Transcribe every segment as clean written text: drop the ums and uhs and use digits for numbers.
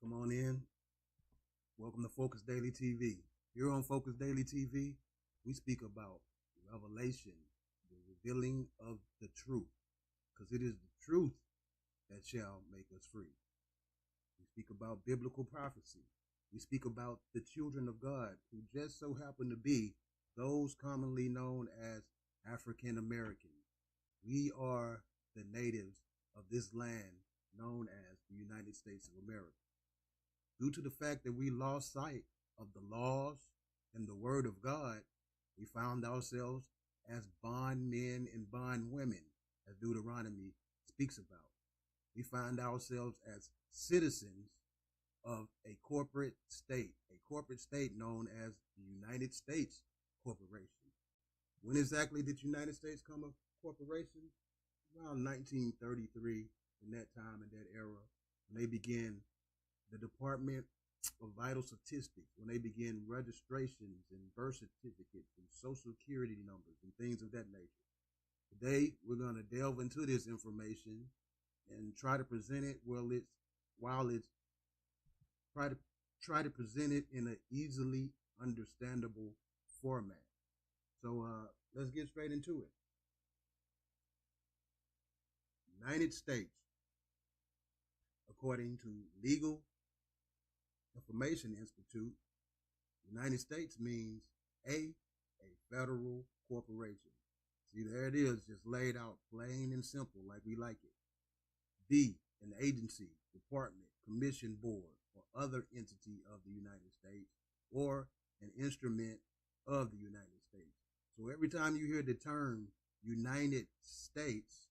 Come on in. Welcome to Focus Daily TV. Here on Focus Daily TV, we speak about revelation, the revealing of the truth, because it is the truth that shall make us free. We speak about biblical prophecy. We speak about the children of God who just so happen to be those commonly known as African Americans. We are the natives of this land known as the United States of America. Due to the fact that we lost sight of the laws and the word of God, we found ourselves as bondmen and bondwomen, as Deuteronomy speaks about. We find ourselves as citizens of a corporate state known as the United States Corporation. When exactly did United States come a corporation? Around 1933, in that time, in that era, when they began the Department of Vital Statistics, when they began registrations and birth certificates and social security numbers and things of that nature. Today, we're going to delve into this information and try to present it try to present it in an easily understandable format. So let's get straight into it. United States, according to Legal Information Institute, United States means a federal corporation. See, there it is, just laid out plain and simple like we like it. B, an agency, department, commission, board, or other entity of the United States, or an instrument of the United States. So every time you hear the term United States,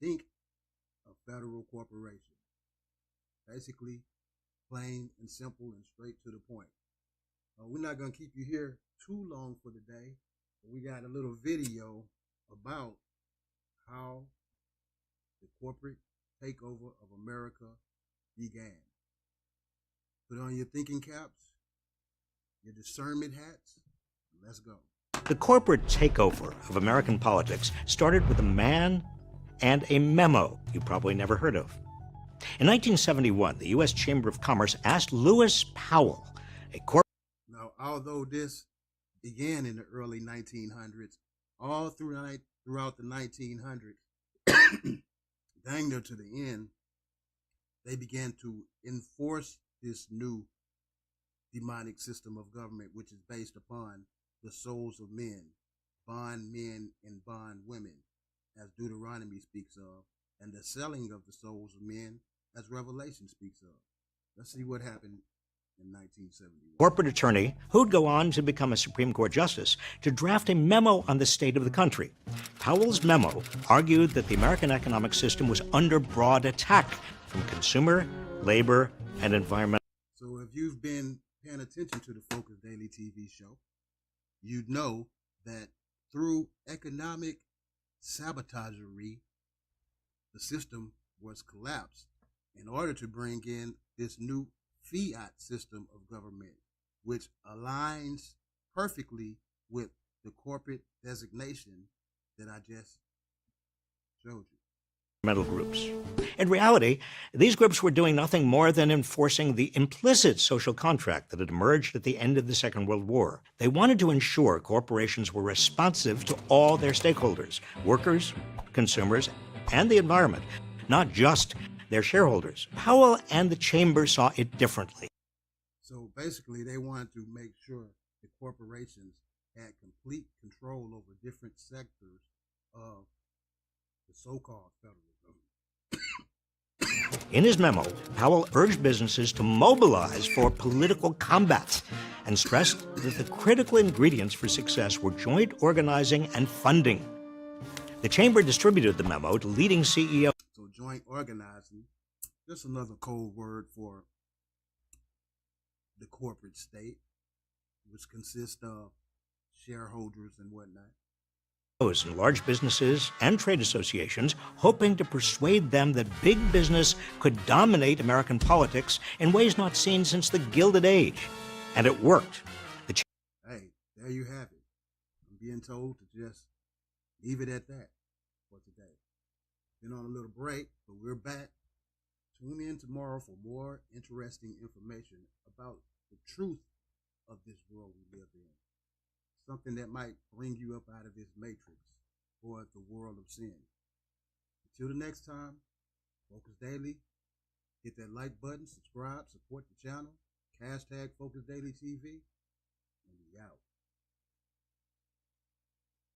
think of federal corporation. Basically, plain and simple and straight to the point. We're not going to keep you here too long for the day. But we got a little video about how the corporate takeover of America began. Put on your thinking caps, your discernment hats, and let's go. The corporate takeover of American politics started with a man and a memo you probably never heard of. In 1971, the U.S. Chamber of Commerce asked Lewis Powell, a corporate... Now, although this began in the early 1900s, all throughout the 1900s, dang near to the end, they began to enforce this new demonic system of government, which is based upon the souls of men, bondmen and bondwomen, as Deuteronomy speaks of, and the selling of the souls of men, as Revelation speaks of. Let's see what happened in 1971. Corporate attorney, who'd go on to become a Supreme Court justice, to draft a memo on the state of the country. Powell's memo argued that the American economic system was under broad attack from consumer, labor, and environmental... So if you've been paying attention to the Focus Daily TV show, you'd know that through economic sabotagery, the system was collapsed in order to bring in this new fiat system of government, which aligns perfectly with the corporate designation that I just showed you. Groups. In reality, these groups were doing nothing more than enforcing the implicit social contract that had emerged at the end of the Second World War. They wanted to ensure corporations were responsive to all their stakeholders, workers, consumers, and the environment, not just their shareholders. Powell and the Chamber saw it differently. So basically, they wanted to make sure the corporations had complete control over different sectors of the so-called federal government. In his memo, Powell urged businesses to mobilize for political combat and stressed that the critical ingredients for success were joint organizing and funding. The Chamber distributed the memo to leading CEOs. So joint organizing, just another code word for the corporate state, which consists of shareholders and whatnot. And large businesses and trade associations, hoping to persuade them that big business could dominate American politics in ways not seen since the Gilded Age. And it worked. Hey, there you have it. I'm being told to just leave it at that for today. Been on a little break, but we're back Tune in tomorrow for more interesting information about the truth of this world we live in. Something that might bring you up out of this matrix or the world of sin. Until the next time, Focus Daily. Hit that like button, subscribe, support the channel, hashtag Focus Daily TV, and we out.